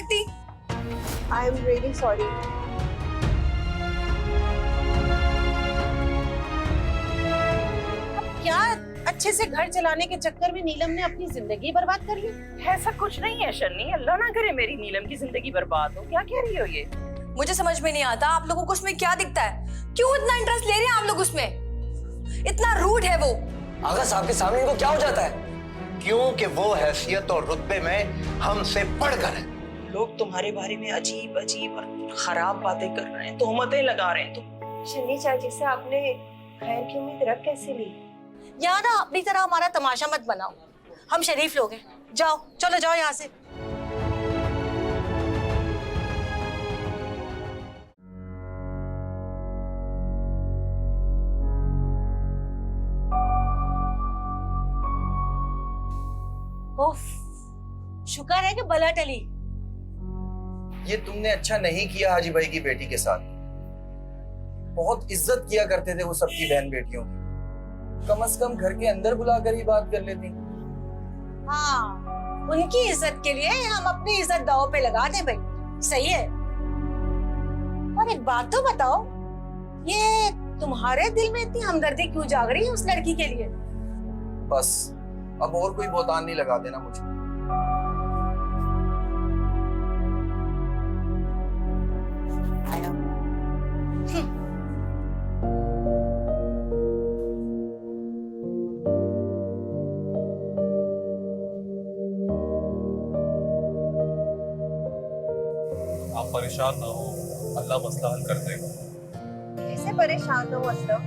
सकती। I am really sorry. क्या अच्छे से घर चलाने के चक्कर में नीलम ने अपनी जिंदगी बर्बाद कर ली? ऐसा कुछ नहीं है शन्नी, अल्लाह ना करे मेरी नीलम की जिंदगी बर्बाद हो। क्या कह रही हो ये? मुझे समझ में नहीं आता आप लोगों को उसमें क्या दिखता है, क्यों इतना इंटरेस्ट ले रहे हैं आप लोग उसमें? इतना रूड है वो। आगा साहब के सामने इनको क्या हो जाता है? क्योंकि वो हैसियत और रुतबे में हमसे बढ़कर है। लोग तुम्हारे बारे में अजीब अजीब और खराब बातें कर रहे हैं, तोहमतें लगा रहे हैं। तुम शन्नी चाची से आपने खैर की उम्मीद रख कैसे ली? याद है, अपनी तरह हमारा तमाशा मत बनाओ, हम शरीफ लोग हैं। जाओ, चलो जाओ यहाँ से। ओफ, शुक्र है कि बला टली। ये तुमने अच्छा नहीं किया हाजी भाई की बेटी के साथ। बहुत इज्जत किया करते थे वो सबकी बहन बेटियों की, कम से कम घर के अंदर बुलाकर ही बात कर लेती। हाँ, उनकी इज्जत के लिए हम अपनी इज्जत दांव पे लगा दे भाई, सही है। और एक बात तो बताओ, ये तुम्हारे दिल में इतनी हमदर्दी क्यों जाग रही है उस लड़की के लिए? बस अब और कोई बोतान नहीं लगा देना मुझे। आप परेशान ना हो, अल्लाह मसला हल कर देगा। कैसे परेशान हो मतलब?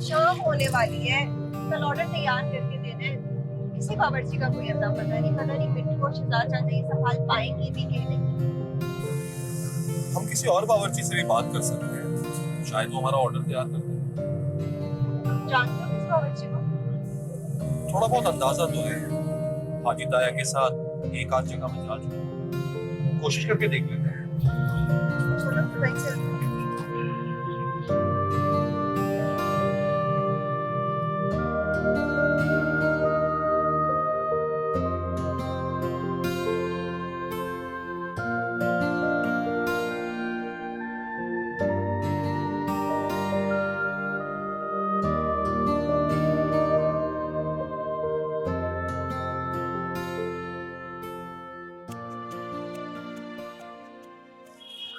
शाम होने वाली है, कल ऑर्डर तैयार करके देना है। किसी बावर्ची का कोई अता पता नहीं मिट्टू को शहजाद चाचा ये संभाल पाएंगे भी कि नहीं। हम किसी और बावर्ची से भी बात कर सकते हैं, शायद वो हमारा ऑर्डर तैयार कर दे। जानते हो किस बावर्ची को? थोड़ा बहुत अंदाजा तो है, हाजी ताया के साथ एक आध जगह में जा चुका, कोशिश करके देख लेते हैं। चलो तो वहीं चलते हैं।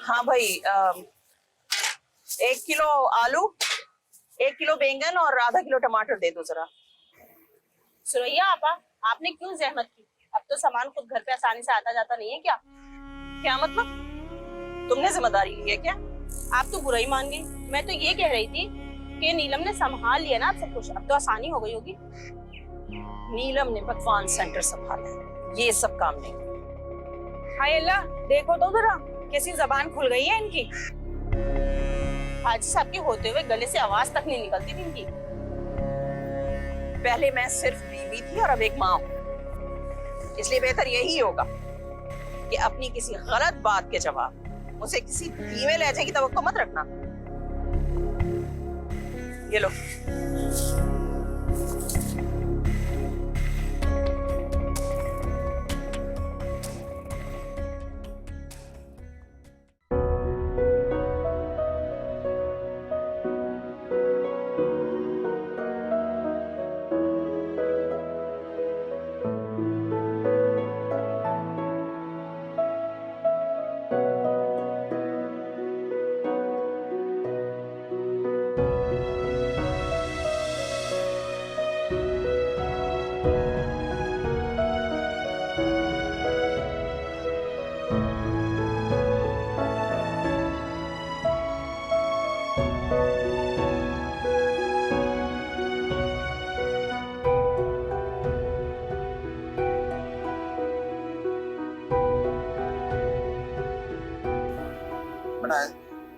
हाँ भाई, 1 किलो आलू, 1 किलो बैंगन और आधा किलो टमाटर दे दो जरा। सुरैया आपा, आपने क्यों जहमत की? अब तो सामान खुद घर पे आसानी से आता जाता नहीं है क्या? क्या मतलब? तुमने जिम्मेदारी ली है क्या? आप तो बुरा ही मान गई। मैं तो ये कह रही थी कि नीलम ने संभाल लिया ना आप सब कुछ, अब तो आसानी हो गई होगी। नीलम ने पकवान सेंटर संभाला है, ये सब काम नहीं। हाय अल्लाह, देखो तो जरा कैसी जबान खुल गई है इनकी। हाजी साहब के होते हुए गले से आवाज तक नहीं निकलती थी इनकी। पहले मैं सिर्फ बीवी थी और अब एक माँ हूँ, इसलिए बेहतर यही होगा कि अपनी किसी गलत बात के जवाब मुझसे किसी धीमे लहजे की तवक्को मत रखना। ये लो।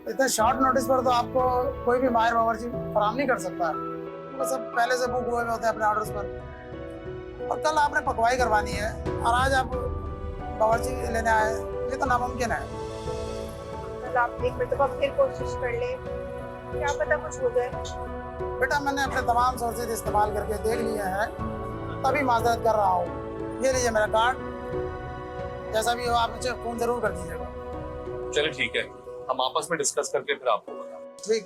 इतने शॉर्ट नोटिस पर तो आपको कोई भी माहिर बावर्ची फराम नहीं कर सकता। वो सब पहले से बुक हुए होते हैं अपने ऑर्डर्स पर। और कल आपने पकवाई करवानी है और आज आप बावर्ची लेने आए, ये तो नामुमकिन है। कल आप एक मरतबा फिर कोशिश कर ले, क्या पता कुछ हो जाए। बेटा मैंने अपने तमाम सोर्सेज इस्तेमाल करके देख लिए हैं, तभी माजरत कर रहा हूँ। ये लीजिए मेरा कार्ड, जैसा भी हो आप मुझे फोन जरूर कर दीजिएगा। चलिए ठीक है, हम आपस में डिस्कस करके फिर आपको बताएं। ठीक।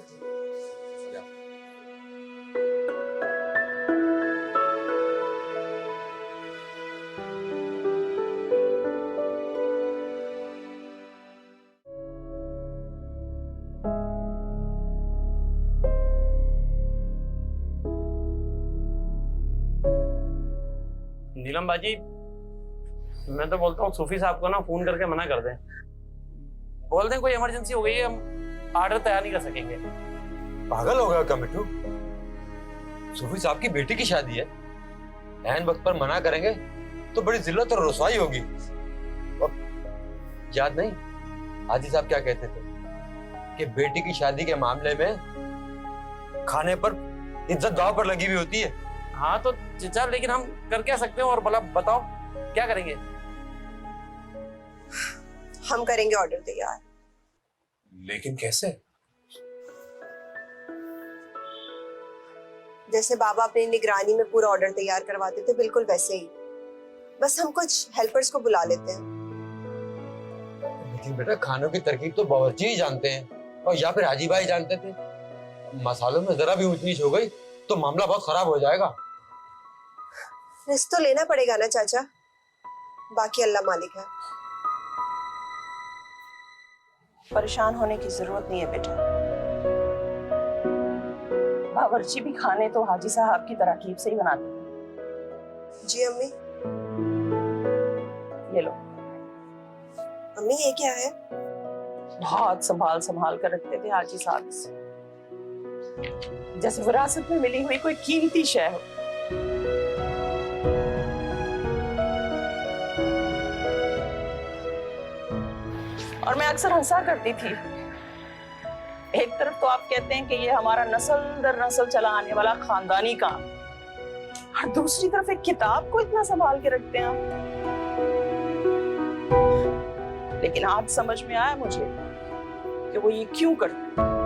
नीलम बाजी, मैं तो बोलता हूँ सूफी साहब को ना फोन करके मना कर दें, बोल दें कोई इमरजेंसी हो गई है, हम आर्डर तैयार नहीं कर सकेंगे। पागल हो गया क्या मिट्टू? सूफी साहब की बेटी की शादी है, ऐन वक्त पर मना करेंगे तो बड़ी जिल्लत और रुसवाई होगी। और याद नहीं हाजी साहब क्या कहते थे कि बेटी की शादी के मामले में खाने पर इज्जत दांव पर लगी हुई होती है। हाँ तो चचा, लेकिन हम कर क्या सकते हैं? और भला बताओ क्या करेंगे? हम करेंगे ऑर्डर तैयार। लेकिन कैसे? जैसे बाबा अपनी निगरानी में पूरा ऑर्डर तैयार करवाते थे, बिल्कुल वैसे ही, बस हम कुछ हेल्पर्स को बुला लेते हैं। लेकिन बेटा खानों की तरकीब तो बावर्ची ही जानते हैं, और या फिर हाजी भाई जानते थे। मसालों में जरा भी ऊंच नीच हो गई तो मामला बहुत खराब हो जाएगा। रिस्क तो लेना पड़ेगा ना चाचा, बाकी अल्लाह मालिक है। परेशान होने की जरूरत नहीं है बेटा। बावर्ची भी खाने तो हाजी साहब की तरकीब से ही बनाते हैं। जी अम्मी। ये लो। अम्मी ये क्या है? बहुत संभाल संभाल कर रखते थे हाजी साहब इसे, जैसे विरासत में मिली हुई कोई कीमती शय हो। और मैं अक्सर हंसा करती थी, एक तरफ तो आप कहते हैं कि ये हमारा नस्ल दर नस्ल चला आने वाला खानदानी काम, और दूसरी तरफ एक किताब को इतना संभाल के रखते हैं आप। लेकिन आज समझ में आया मुझे कि वो ये क्यों करते हैं।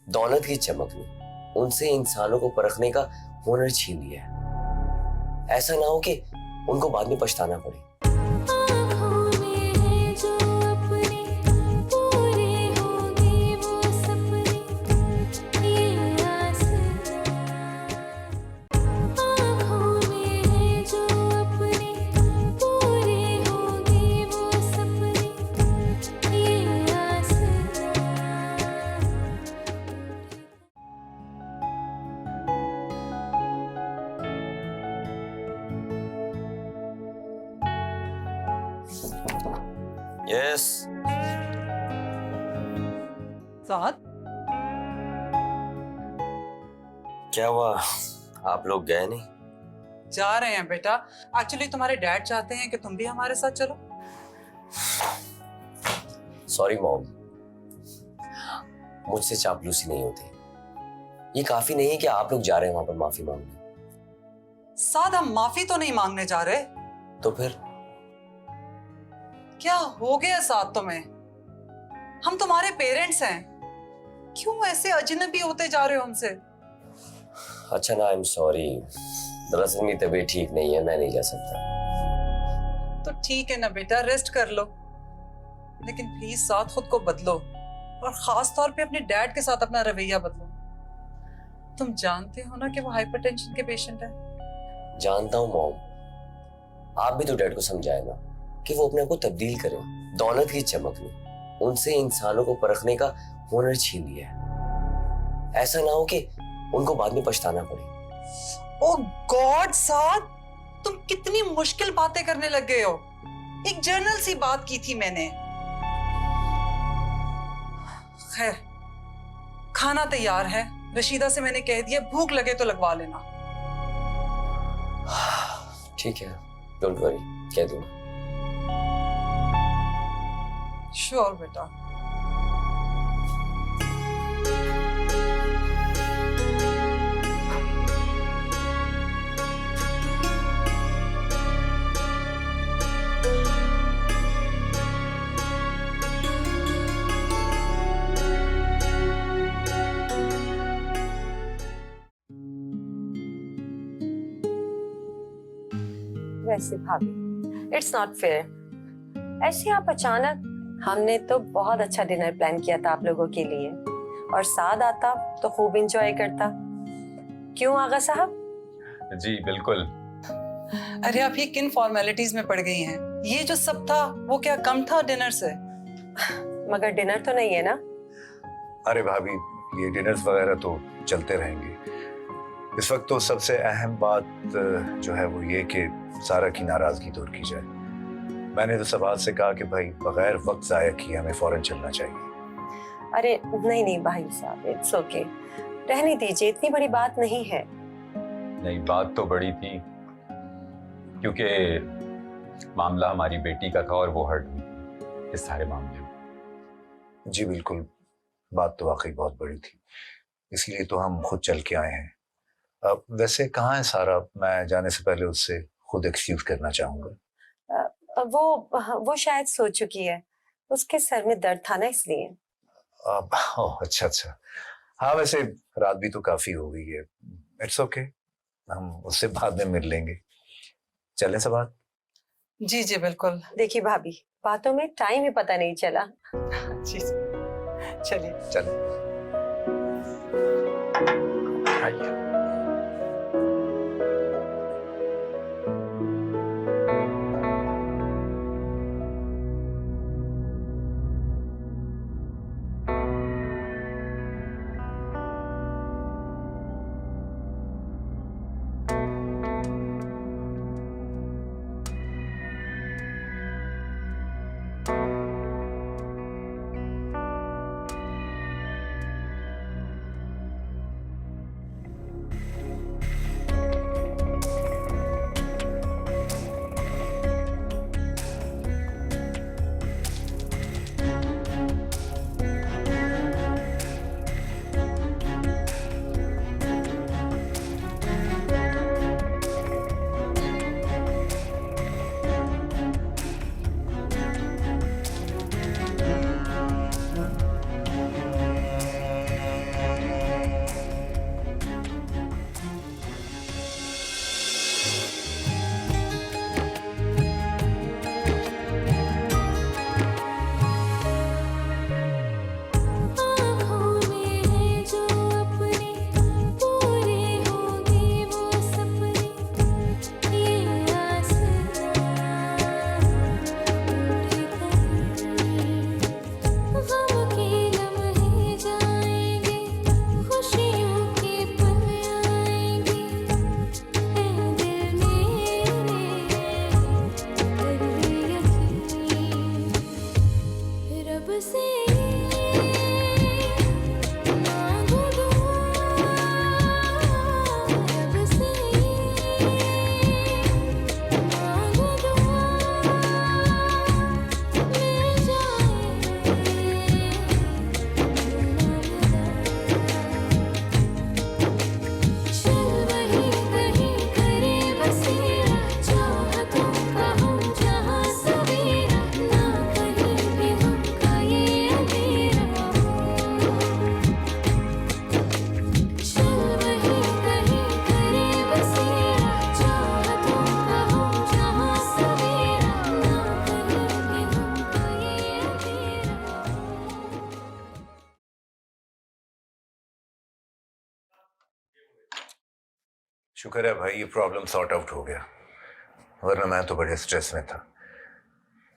दौलत की चमक ने उनसे इंसानों को परखने का हुनर छीन लिया है। ऐसा ना हो कि उनको बाद में पछताना पड़े। यस साथ क्या हुआ, आप लोग गए नहीं? जा रहे हैं बेटा। एक्चुअली तुम्हारे डैड चाहते हैं कि तुम भी हमारे साथ चलो। सॉरी मॉम, मुझसे चापलूसी नहीं होती। ये काफी नहीं है कि आप लोग जा रहे हैं वहां पर माफी मांगने। साथ हम माफी तो नहीं मांगने जा रहे। तो फिर क्या हो गया साथ तुम्हें? हम तुम्हारे पेरेंट्स हैं, क्यों ऐसे अजनबी होते जा रहे हो हमसे? अच्छा ना, आई एम सॉरी, दरअसल मेरी तबीयत ठीक नहीं है, मैं नहीं जा सकता। तो ठीक है ना बेटा, रेस्ट कर लो, लेकिन प्लीज साथ खुद को बदलो, और खास तौर पे अपने डैड के साथ अपना रवैया बदलो। तुम जानते हो ना कि वो हाइपरटेंशन के पेशेंट है। जानता हूँ मॉम, आप भी तो डैड को समझाए ना कि वो अपने आप को तब्दील करें। दौलत की चमक ने उनसे इंसानों को परखने का हुनर छीन लिया है। ऐसा ना हो कि उनको बाद में पछताना पड़े। ओह गॉड साथ, तुम कितनी मुश्किल बातें करने लग गए हो। एक जर्नल सी बात की थी मैंने। खैर, खाना तैयार है, रशीदा से मैंने कह दिया, भूख लगे तो लगवा लेना। ठीक है, डोंट वरी, कह दूंगा। श्योर बेटा। वैसे भाभी, इट्स नॉट फेयर। ऐसे आप अचानक, हमने तो बहुत अच्छा डिनर प्लान किया था आप लोगों के लिए, और साथ आता तो खूब एंजॉय करता। क्यों आगा साहब? जी बिल्कुल। अरे आप ये किन फॉर्मेलिटीज में पड़ गई हैं? ये जो सब था वो क्या कम था डिनर से? मगर डिनर तो नहीं है ना? अरे भाभी, ये डिनर्स वगैरह तो चलते रहेंगे। इस वक्त तो सबसे अहम बात जो है वो ये कि सारा की नाराजगी दूर की जाए। मैंने तो सवाल से कहा कि भाई बगैर वक्त जाया किए हमें फौरन चलना चाहिए। अरे नहीं नहीं भाई साहब, इट्स ओके, रहने दीजिए, इतनी बड़ी बात नहीं है। नहीं, बात तो बड़ी थी क्योंकि मामला हमारी बेटी का था और वो हर्ट हुई थी इस सारे मामले में। जी बिल्कुल, बात तो वाकई बहुत बड़ी थी, इसलिए तो हम खुद चल के आए हैं। अब वैसे कहाँ है सारा? मैं जाने से पहले उससे खुद एक्सक्यूज करना चाहूंगा। वो शायद सो चुकी है, उसके सर में दर्द था ना इसलिए। अच्छा अच्छा, हाँ वैसे रात भी तो काफी हो गई है। इट्स ओके, हम उससे बाद में मिल लेंगे। चलें सबात? जी जी बिल्कुल। देखिए भाभी, बातों में टाइम ही पता नहीं चला। जी चलिए चलें। आइए। शुक्र है भाई ये प्रॉब्लम सॉर्ट आउट हो गया, वरना मैं तो बड़े स्ट्रेस में था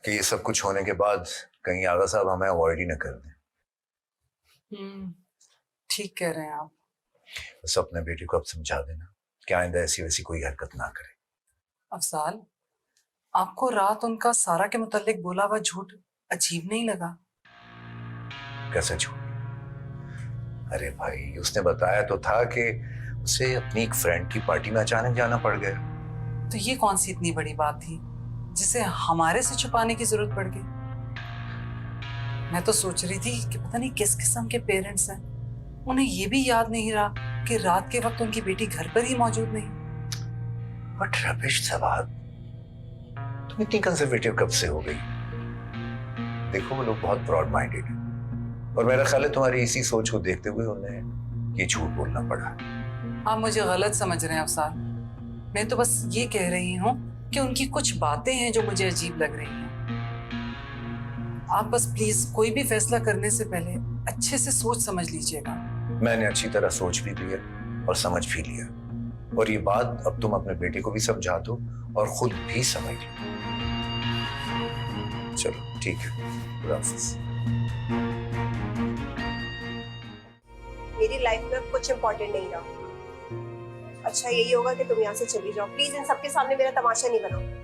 कि ये सब कुछ होने के बाद कहीं आगा साहब हमें अवॉइड ही न कर दें। ठीक कह रहे हैं आप। बस अपने बेटे को अब समझा देना कि आइंदा ऐसी वैसी कोई हरकत ना करे। अफजाल, आपको रात उनका सारा के मुतालिक बोला हुआ झूठ अजीब नहीं लगा? कैसे झूठ? अरे भाई उसने बताया तो था कि उसे अपनी एक फ्रेंड की पार्टी में अचानक जाना पड़ गया। तो ये कौन सी इतनी बड़ी बात थी जिसे हमारे से छुपाने की जरूरत पड़ गई? मैं तो सोच रही थी कि पता नहीं किस किस्म के पेरेंट्स हैं, उन्हें ये भी याद नहीं रहा कि रात के वक्त उनकी बेटी घर पर ही मौजूद नहीं। बट रबिश सवाल, तुम इतनी कंजर्वेटिव कब से हो गई? देखो वो लोग बहुत ब्रॉड माइंडेड हैं और मेरा ख्याल है तुम्हारी इसी सोच को देखते हुए उन्हें ये झूठ बोलना पड़ा। आप मुझे गलत समझ रहे हैं अफसार। मैं तो बस ये कह रही हूँ कि उनकी कुछ बातें हैं जो मुझे अजीब लग रही हैं। आप बस प्लीज कोई भी फैसला करने से पहले अच्छे से सोच समझ लीजिएगा। मैंने अच्छी तरह सोच भी लिया और समझ भी लिया, और ये बात अब तुम अपने बेटे को भी समझा दो और खुद भी समझ लो। चलो ठीक है, खुदा हाफिज़। मेरी लाइफ में अब कुछ इम्पोर्टेंट नहीं रहा। अच्छा यही होगा कि तुम यहाँ से चली जाओ। प्लीज इन सबके सामने मेरा तमाशा नहीं बनाओ।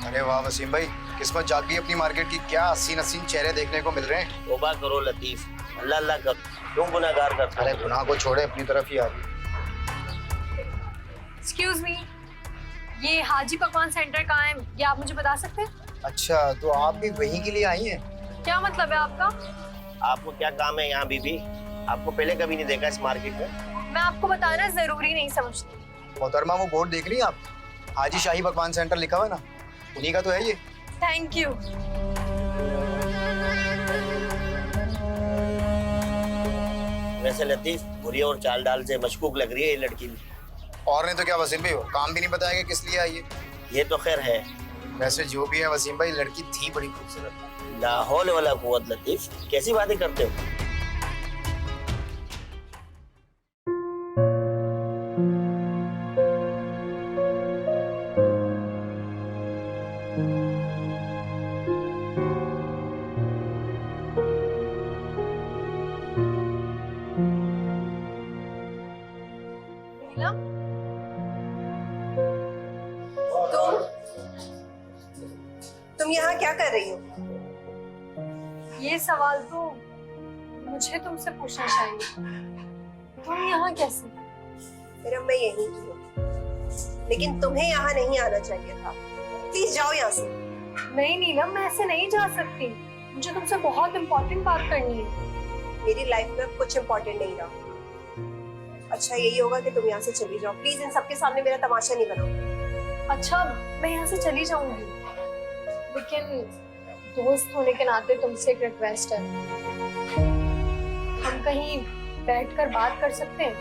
अरे वाह वसीम भाई, किस्मत जाग गई अपनी मार्केट की। क्या हसीन हसीन चेहरे देखने को मिल रहे हैं। तौबा करो लतीफ, अल्लाह अल्लाह कर, क्यों गुनाहगार करते? अरे गुनाह को छोड़े, अपनी तरफ ही आ गई। एक्सक्यूज मी, ये हाजी पकवान सेंटर कहाँ है, ये आप मुझे बता सकते हैं? अच्छा, तो आप भी वहीं के लिए आई हैं? क्या मतलब है आपका? आपको क्या काम है यहाँ बीबी? आपको पहले कभी नहीं देखा इस मार्केट में? मैं आपको बताना जरूरी नहीं समझती। मोहतरमा वो बोर्ड देख रही हैं आप? हाजी शाही पकवान सेंटर लिखा हुआ है ना, उन्हीं का तो है ये। Thank you. वैसे लतीफ, बुरी और चाल डाल से मशकूक लग रही है ये लड़की भी। और नहीं तो क्या वसीम भाई, काम भी नहीं बताया किस लिए आई है। ये तो खैर है। वैसे जो भी है वसीम भाई, लड़की थी बड़ी खूबसूरत। लाहौल वाला कुव्वत लतीफ, कैसी बातें करते हो? तुम यहाँ क्या कर रही हो? ये सवाल तो मुझे तुमसे पूछना चाहिए। तुम यहाँ कैसे? फिर मैं यहीं की हूँ, लेकिन तुम्हें यहाँ नहीं आना चाहिए था। प्लीज जाओ यहाँ से। नहीं नीलम, मैं ऐसे नहीं जा सकती। मुझे तुमसे बहुत इम्पोर्टेंट बात करनी है। मेरी लाइफ में कुछ इम्पोर्टेंट नहीं रहा। अच्छा यही होगा कि तुम यहाँ से चली जाओ। प्लीज इन सबके सामने मेरा तमाशा नहीं बनाओ। अच्छा, मैं यहाँ से चली जाऊंगी, लेकिन दोस्त होने के नाते तुमसे एक रिक्वेस्ट है। हम कहीं बैठकर बात कर सकते हैं?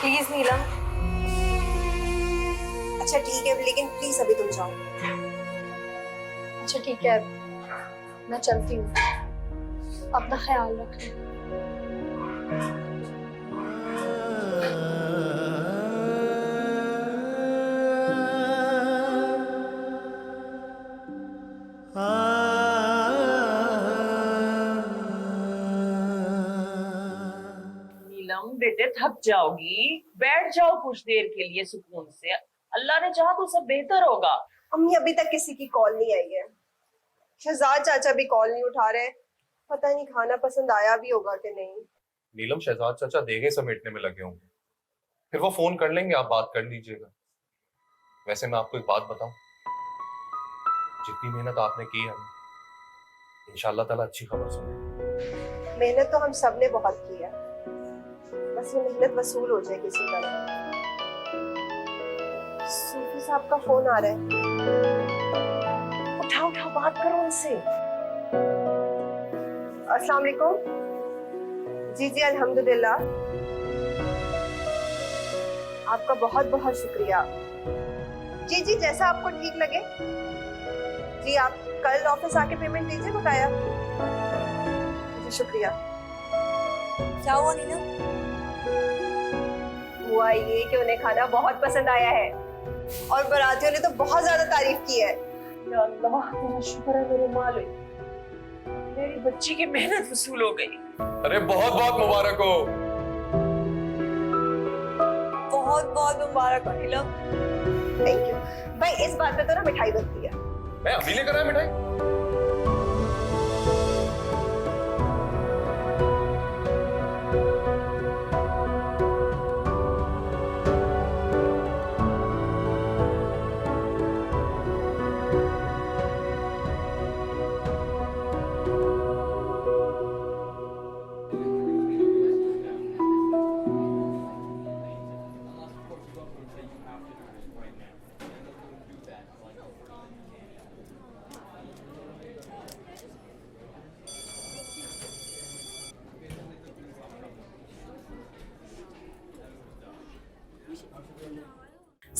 प्लीज नीलम। अच्छा ठीक है, लेकिन प्लीज अभी तुम जाओ। अच्छा ठीक है, मैं चलती हूँ, अपना ख्याल रखना। नीलम बेटे थक जाओगी, बैठ जाओ कुछ देर के लिए सुकून से। अल्लाह ने चाहा तो सब बेहतर होगा। अम्मी अभी तक किसी की कॉल नहीं आई है। शहजाद चाचा भी कॉल नहीं उठा रहे। पता नहीं खाना पसंद आया भी होगा कि नहीं। नीलम शहजाद चाचा देगे समेटने में लगे होंगे, फिर वो फोन कर लेंगे, आप बात कर लीजिएगा। वैसे मैं आपको एक बात बताऊं, जितनी मेहनत आपने की है इंशाल्लाह ताला अच्छी खबर सुनेंगे। मेहनत तो हम सब ने बहुत की है, बस ये मेहनत वसूल हो जाए किसी तरह। सूफी साहब का फोन आ रहा है, उठाओ उठाओ, बात करो उनसे। अस्सलाम वालेकुम। जी जी अल्हम्दुलिल्लाह, आपका बहुत बहुत शुक्रिया। जी जी जैसा आपको ठीक लगे। जी आप कल ऑफिस आके पेमेंट दीजिए बकाया। जी शुक्रिया। क्या हुआ नीलम? हुआ ये कि उन्हें खाना बहुत पसंद आया है और बारातियों ने तो बहुत ज्यादा तारीफ की है। या अल्लाह तेरा शुक्र है मेरे मालिक, मेरी बच्ची की मेहनत वसूल हो गई। अरे बहुत बहुत मुबारक हो। बहुत बहुत मुबारक हो नीलम। थैंक यू भाई। इस बात पे तो ना मिठाई बनती है। मैं अभी लेकर आया मिठाई।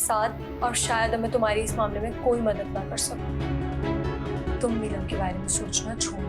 साथ और शायद मैं तुम्हारी इस मामले में कोई मदद ना कर सकूं। तुम नीलम के बारे में सोचना छोड़ो।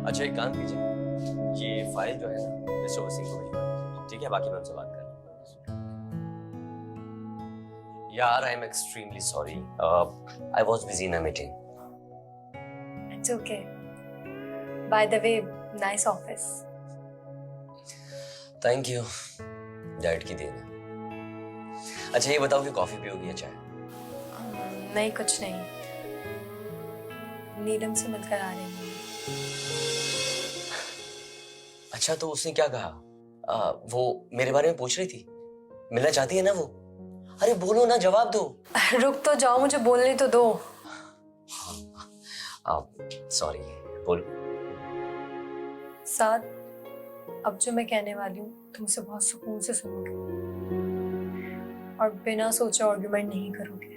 अच्छा एक काम कीजिए, ये फाइल जो है ना मिस्टर वसीम को भिजवा दीजिए, ठीक है? बाकी मैं उनसे बात कर लूंगा। यार I am extremely sorry, I was busy in a meeting. It's okay. By the way, nice office. Thank you, dad की देन है। अच्छा ये बताओ कि कॉफी पियोगी या चाय? नहीं कुछ नहीं, नीलम से मिलकर आ रही हूँ। अच्छा तो उसने क्या कहा? वो मेरे बारे में पूछ रही थी, मिलना चाहती है ना वो? अरे बोलो ना, जवाब दो। रुक तो जाओ, मुझे बोलने तो दो। सॉरी, बोलो। साथ, अब जो मैं कहने वाली हूँ तुमसे बहुत सुकून से सुनोगे और बिना सोचे आर्गुमेंट नहीं करोगे।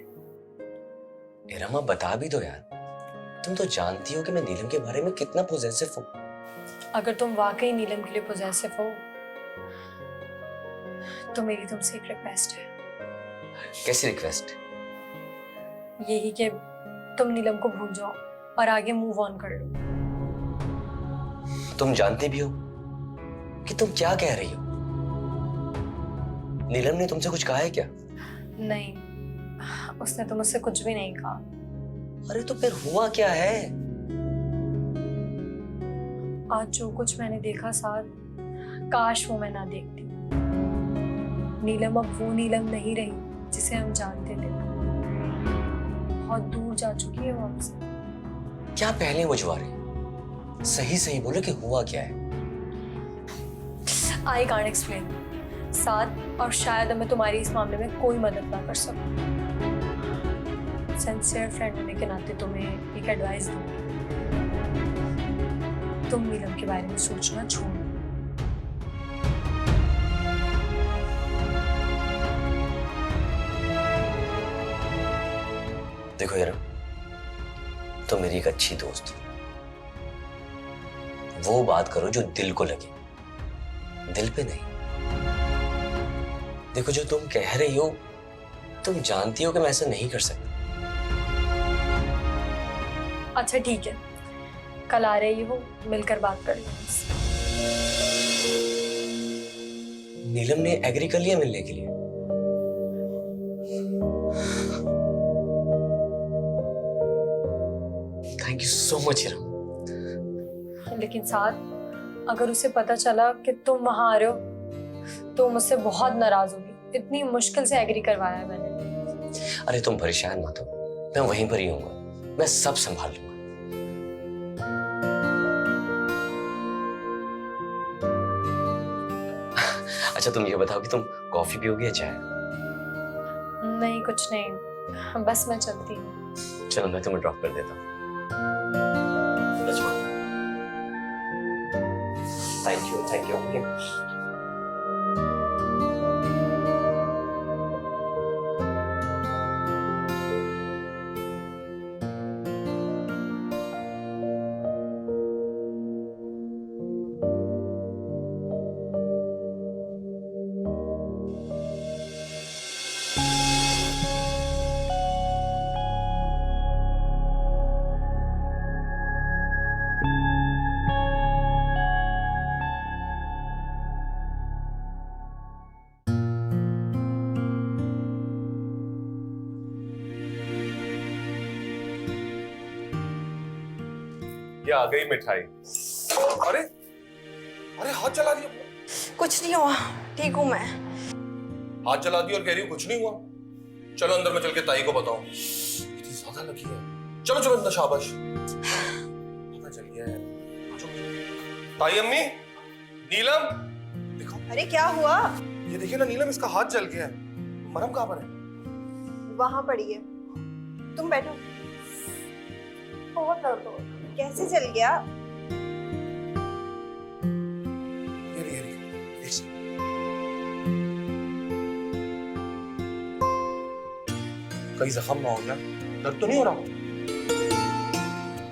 इरमा बता भी दो यार, तुम तो जानती हो कि मैं नीलम के बारे में कितना पॉजिटिव हूँ। अगर तुम वाकई नीलम के लिए पॉजिटिव हो तो मेरी तुमसे एक रिक्वेस्ट है। कैसी रिक्वेस्ट? यही कि तुम नीलम को भूल जाओ और आगे मूव ऑन कर लो। तुम जानती भी हो कि तुम क्या कह रही हो? नीलम ने तुमसे कुछ कहा है क्या? नहीं, उसने तो मुझसे कुछ भी नहीं कहा। अरे तो फिर हुआ क्या है? आज जो कुछ मैंने देखा साथ, काश वो मैं ना देखती। नीलम अब वो नीलम नहीं रही जिसे हम जानते थे। बहुत दूर जा चुकी है वो हमसे। क्या पहले बुझवा रही? सही सही बोलो कि हुआ क्या है? I can't explain. साथ, और शायद मैं तुम्हारी इस मामले में कोई मदद ना कर सकूं। सिंसियर फ्रेंड होने के नाते तुम्हें एक एडवाइस दूंगी, तुम नीलम के बारे में सोचना छोड़ दो। देखो यार, तुम मेरी एक अच्छी दोस्त हो। वो बात करो जो दिल को लगे, दिल पे नहीं। देखो, जो तुम कह रही हो, तुम जानती हो कि मैं ऐसा नहीं कर सकता। अच्छा ठीक है, कल आ रही हो, मिलकर बात कर लेंगे। नीलम ने एग्री कर लिया मिलने के लिए। थैंक यू सो मच यार। लेकिन साथ, अगर उसे पता चला कि तुम वहां आ रहे हो तो मुझसे बहुत नाराज होगी। इतनी मुश्किल से एग्री करवाया है मैंने। अरे तुम परेशान मत हो, मैं वहीं पर ही हूँगा, मैं सब संभाल लूंगा। अच्छा तुम ये बताओ कि तुम कॉफी पियोगी या चाय? नहीं कुछ नहीं, बस मैं चलती हूँ। चलो मैं तुम्हें ड्रॉप कर देता हूँ। Thank you. ये आ गई मिठाई। अरे अरे हाथ चला दिया। कुछ नहीं हुआ, ठीक हूँ मैं। हाथ चला दिया और कह रही हूँ कुछ नहीं हुआ। चलो अंदर में चल के ताई को बताऊं। इतनी ज्यादा लगी है। चलो चलो अंदर, शाबाश। पता चल गया है। ताई अम्मी, नीलम देखो। अरे क्या हुआ? ये देखिए ना नीलम, इसका हाथ जल गया है। मरहम कहाँ पर है? वहां पड़ी है, तुम बैठो। बहुत दर्द हो। कैसे जल गया? कहीं जख्म ना हो गया? दर्द तो नहीं हो रहा?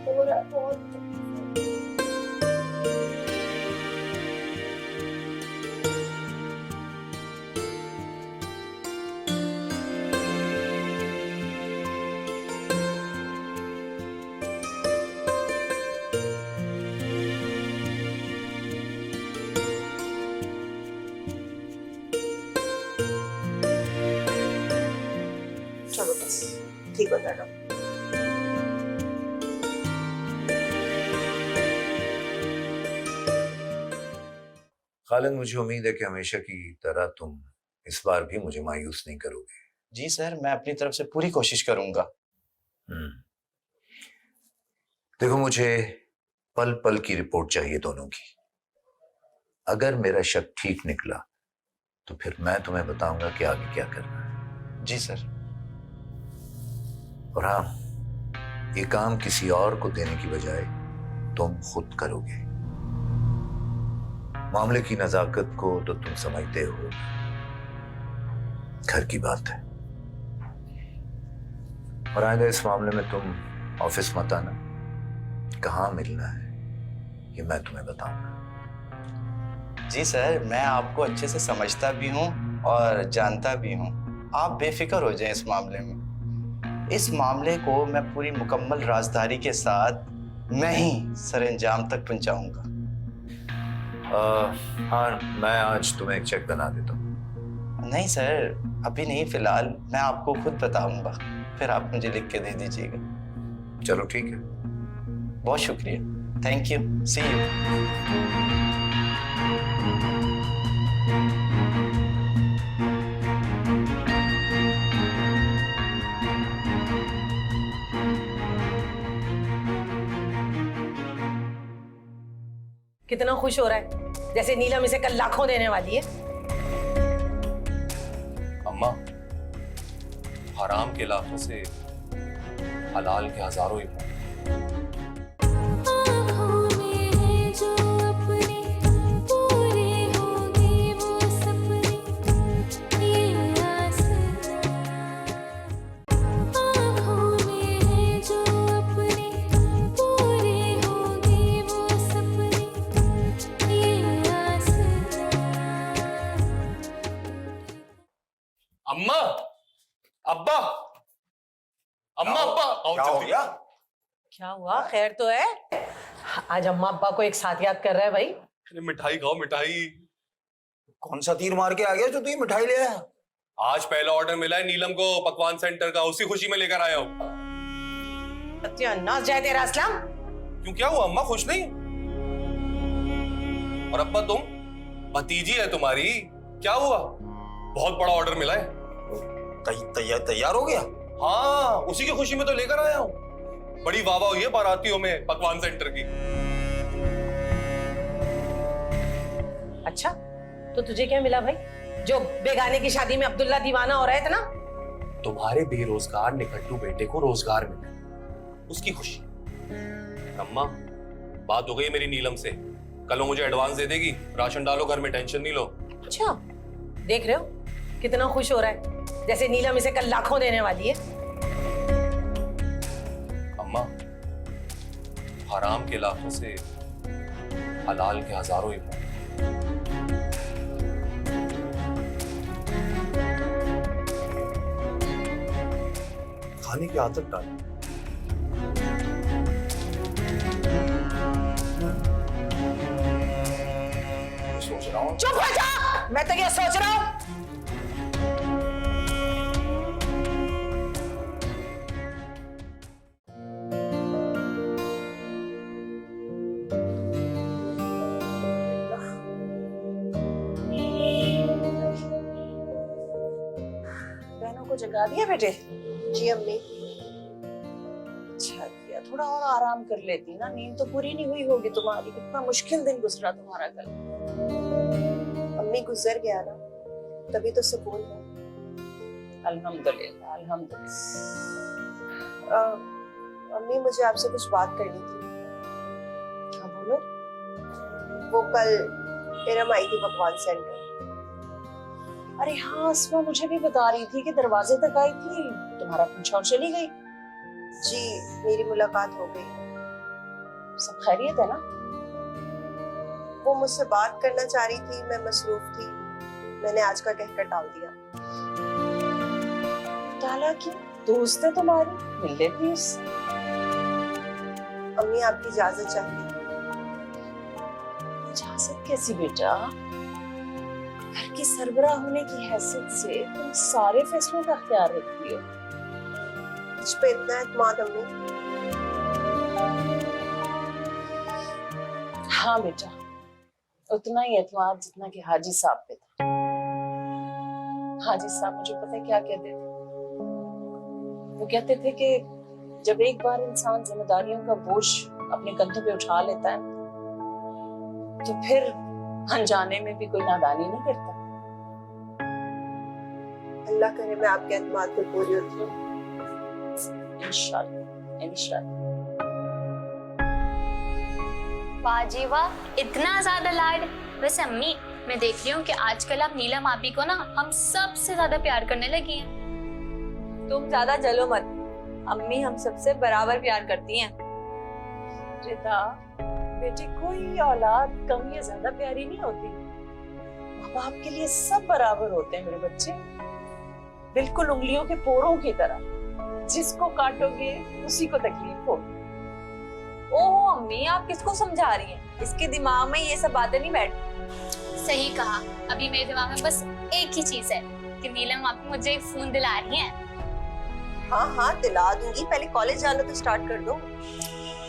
हो रहा है बहुत। चलो बस ठीक हो जाएगा। खालिद, मुझे उम्मीद है कि हमेशा की तरह तुम इस बार भी मुझे मायूस नहीं करोगे। जी सर, मैं अपनी तरफ से पूरी कोशिश करूंगा। देखो, मुझे पल पल की रिपोर्ट चाहिए दोनों की। अगर मेरा शक ठीक निकला तो फिर मैं तुम्हें बताऊंगा कि आगे क्या करना है। जी सर। और हाँ, ये काम किसी और को देने की बजाय तुम खुद करोगे। मामले की नजाकत को तो तुम समझते हो, घर की बात है। और आइंदा इस मामले में तुम ऑफिस मत आना। कहाँ मिलना है ये मैं तुम्हें बताऊंगा। जी सर, मैं आपको अच्छे से समझता भी हूँ और जानता भी हूँ। आप बेफिक्र हो जाएं इस मामले में। इस मामले को मैं पूरी मुकम्मल राजदारी के साथ मैं ही सरंजाम तक पहुंचाऊंगा। हाँ, मैं आज तुम्हें एक चेक बना देता हूँ। नहीं सर, अभी नहीं, फिलहाल मैं आपको खुद बताऊंगा, फिर आप मुझे लिख के दे दीजिएगा। चलो ठीक है। बहुत शुक्रिया। Thank you. See you. कितना खुश हो रहा है, जैसे नीलम इसे कल लाखों देने वाली है। हराम के लाखों से हलाल के हजारों ही मौत। अम्मा, अब्बा, अम्मा, अब्बा, आओ क्या हो जल्दी। गया? क्या हुआ? खैर तो है? आज अम्मा अब्बा को एक साथ याद कर रहा है भाई। अरे मिठाई खाओ, मिठाई। कौन सा तीर मार के आ गया जो तू ये मिठाई ले आया? आज पहला ऑर्डर मिला है नीलम को पकवान सेंटर का, उसी खुशी में लेकर आया हूँ। नाच जाए तेरा असलम। क्यों, क्या हुआ अम्मा, खुश नहीं? और अब्बा तुम, भतीजी है तुम्हारी, क्या हुआ? बहुत बड़ा ऑर्डर मिला है। तैयार हो गया? हाँ, उसी की खुशी में तो लेकर आया हूँ। बड़ी वाह वाह हुई है बारातियों में पकवान सेंटर की। अच्छा, तो तुझे क्या मिला भाई जो बेगाने की शादी में अब्दुल्ला दीवाना हो रहा है इतना? तुम्हारे बेरोजगार निकट्टू बेटे को रोजगार मिला, उसकी खुशी। अम्मा, बात हो गई मेरी नीलम से, कल वो मुझे एडवांस दे देगी, राशन डालो घर में, टेंशन नहीं लो। अच्छा, देख रहे हो कितना खुश हो रहा है, जैसे नीलम इसे कल लाखों देने वाली है। अम्मा, हराम के लाखों से हलाल के हजारों ही मौत। खाने की आदत डाल। सोच रहा हूँ। चुप हो जा, मैं तो ये सोच रहा हूँ। बहनों को जगा दिया बेटे? जी अम्मी। अच्छा किया, थोड़ा और आराम कर लेती ना, नींद तो पूरी नहीं हुई होगी तुम्हारी। कितना मुश्किल दिन गुजरा तुम्हारा कल। अम्मी गुजर गया ना, तभी तो सुकून है। अल्हम्दुलिल्लाह, अल्हम्दुलिल्लाह। अम्मी, मुझे आपसे कुछ बात करनी थी। हाँ बोलो। वो कल इरम आई थी पकवान सेंटर। अरे हाँ, अस्मा मुझे भी बता रही थी कि दरवाजे तक आई थी, तुम्हारा पूछा और चली गई। जी, मेरी मुलाकात हो गई। सब खैरियत है ना? वो मुझसे बात करना चाह रही थी, मैं मसरूफ थी, मैंने आज का कहकर टाल दिया। टाला क्यों? दोस्त है तुम्हारी, मिल लेती उससे। अम्मी, आपकी इजाजत चाहिए। इजाजत कैसी बेटा? घर की सरबराह होने की हैसियत से तुम सारे फैसलों का ख्याल रखती हो। मुझ पे इतना एतमाद अम्मी। हाँ बेटा, उतना ही एतमाद जितना कि हाजी साहब पे था। हाजी साहब मुझे पता है क्या कहते थे? वो कहते थे कि जब एक बार इंसान जिम्मेदारियों का बोझ अपने कंधों पे उठा लेता है तो फिर अनजाने में भी कोई नादानी नहीं करता। अल्लाह करे मैं आपके एतमाद पे पूरी उतरूं। इंशाल्लाह, इंशाल्लाह। वाह जी वाह, इतना ज्यादा लाड। वैसे अम्मी, मैं देख रही हूँ कि आजकल आप नीलम आपी को ना हम सबसे ज्यादा प्यार करने लगी हैं। तुम ज्यादा जलो मत, अम्मी हम सबसे बराबर प्यार करती हैं। रिदा बेटी, कोई औलाद कम या ज्यादा प्यारी नहीं होती। माँ बाप के लिए सब बराबर होते हैं मेरे बच्चे, बिल्कुल उंगलियों के पोरों की तरह। जिसको काटोगे उसी को तकलीफ होगी। ओहो अम्मी, आप किसको समझा रही हैं? इसके दिमाग में ये सब बातें नहीं बैठती। सही कहा। अभी मेरे दिमाग में बस एक ही चीज है कि नीलम आप मुझे एक फोन दिला रही हैं। हाँ हाँ, दिला दूंगी, पहले कॉलेज जाना तो स्टार्ट कर दो।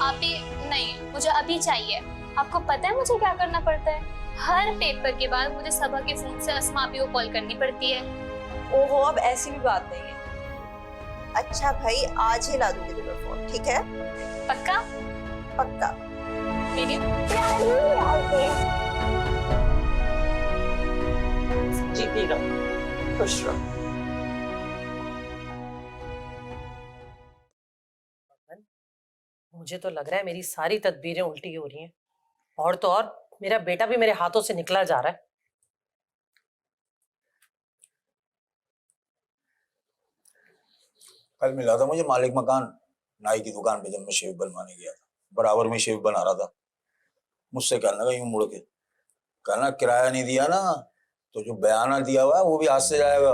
अभी नहीं, मुझे अभी चाहिए। आपको पता है मुझे क्या करना पड़ता है? हर पेपर के बाद मुझे सबा के फोन से अस्मा आपी को कॉल करनी पड़ती है। ओहो, अब ऐसी भी बात नहीं है। अच्छा भाई, आज ही ला दूंगी तुम्हें फोन, ठीक है? पक्का? पक्का। मेरी जीती रहो, खुश रहो। मुझे तो लग रहा है मेरी सारी तदबीरें उल्टी हो रही हैं, और तो और मेरा बेटा भी मेरे हाथों से निकला जा रहा है। कल मिला था मुझे मालिक मकान नाई की दुकान पे, जब मैं शेव बनवाने गया था, बराबर में शेव बना रहा था। मुझसे कहने लगा यूं मुड़ के, कहना किराया नहीं दिया ना तो जो बयाना दिया हुआ है वो भी हाथ से जाएगा।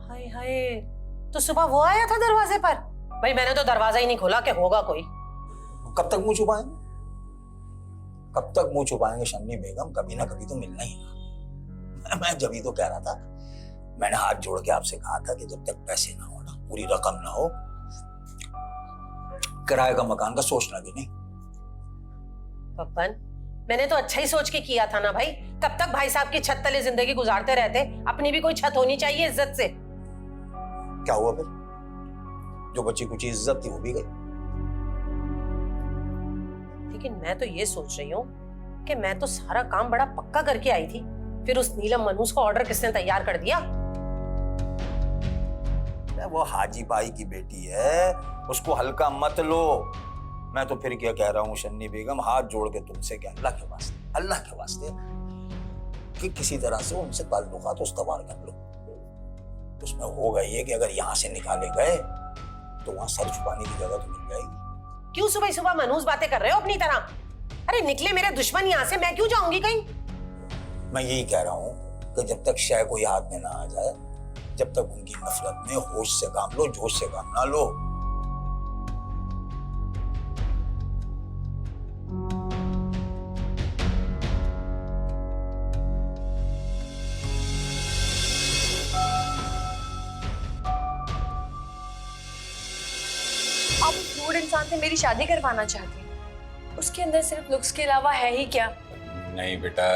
हाय हाय, तो सुबह वो आया था दरवाजे पर? भाई मैंने तो दरवाजा ही नहीं खोला कि होगा कोई। कब तक मुंह छुपाएंगे, कब तक मुंह छुपाएंगे शन्नी बेगम, कभी ना कभी तो मिलना ही है। मैं जब ही तो कह रहा था, मैंने हाथ जोड़ के आपसे कहा था कि जब तक पैसे ना हो ना, पूरी रकम ना हो, किराए का मकान का सोचना भी नहीं। पप्पन, मैंने तो अच्छा ही सोच के किया था ना भाई। कब तक भाई साहब की छत तले जिंदगी गुजारते रहते? अपनी भी कोई छत होनी चाहिए इज्जत से। क्या हुआ फिर? जो बच्ची कुछ इज्जत थी वो भी गई। लेकिन मैं तो ये सोच रही हूँ कि मैं तो सारा काम बड़ा पक्का करके आई थी, फिर उस नीलम मनहूस को ऑर्डर किसने तैयार कर दिया? वो हाजी भाई की बेटी है, उसको हल्का मत लो। मैं तो फिर क्या कह रहा हूँ शन्नी बेगम, हाथ जोड़ के तुमसे क्या, अल्लाह के वास्ते कि किसी तरह से उनसे ताल्लुकात उस्तवार कर लो। उसमें होगा ये कि अगर यहाँ से निकाले गए तो वहां सर छुपाने की जगह तो मिल जाएगी। क्यों सुबह सुबह मनहूस बातें कर रहे हो अपनी तरह? अरे निकले मेरे दुश्मन यहाँ से, मैं क्यों जाऊंगी कहीं? मैं यही कह रहा हूँ कि जब तक शय कोई हाथ में ना आ जाए, जब तक उनकी नफरत में होश से काम लो, जोश से काम ना लो। आप उस रूड इंसान से मेरी शादी करवाना चाहती हैं? उसके अंदर सिर्फ लुक्स के अलावा है ही क्या? नहीं बेटा,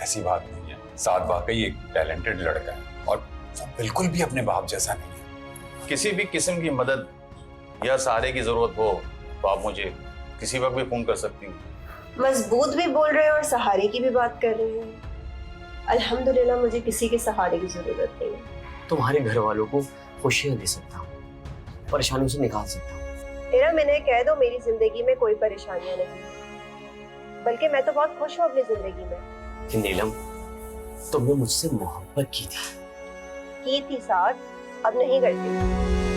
ऐसी बात नहीं है। साद वाकई एक टैलेंटेड लड़का है और वो बिल्कुल भी अपने बाप जैसा नहीं है। किसी भी किस्म की मदद या सहारे की जरूरत हो तो आप मुझे किसी वक्त भी फोन कर सकती हैं। मजबूत भी बोल रहे हैं और सहारे की भी बात कर रहे हैं। अल्हम्दुलिल्लाह मुझे किसी के सहारे की जरूरत नहीं है। तुम्हारे घर वालों को खुशियां दे सकता हूँ, परेशानियों से निकाल सकता हूँ। इरम, इन्हें कह दो मेरी जिंदगी में कोई परेशानियां नहीं, बल्कि मैं तो बहुत खुश हूँ अपनी जिंदगी में। नीलम, तुमने मुझसे मोहब्बत की थी साथ, अब नहीं करती।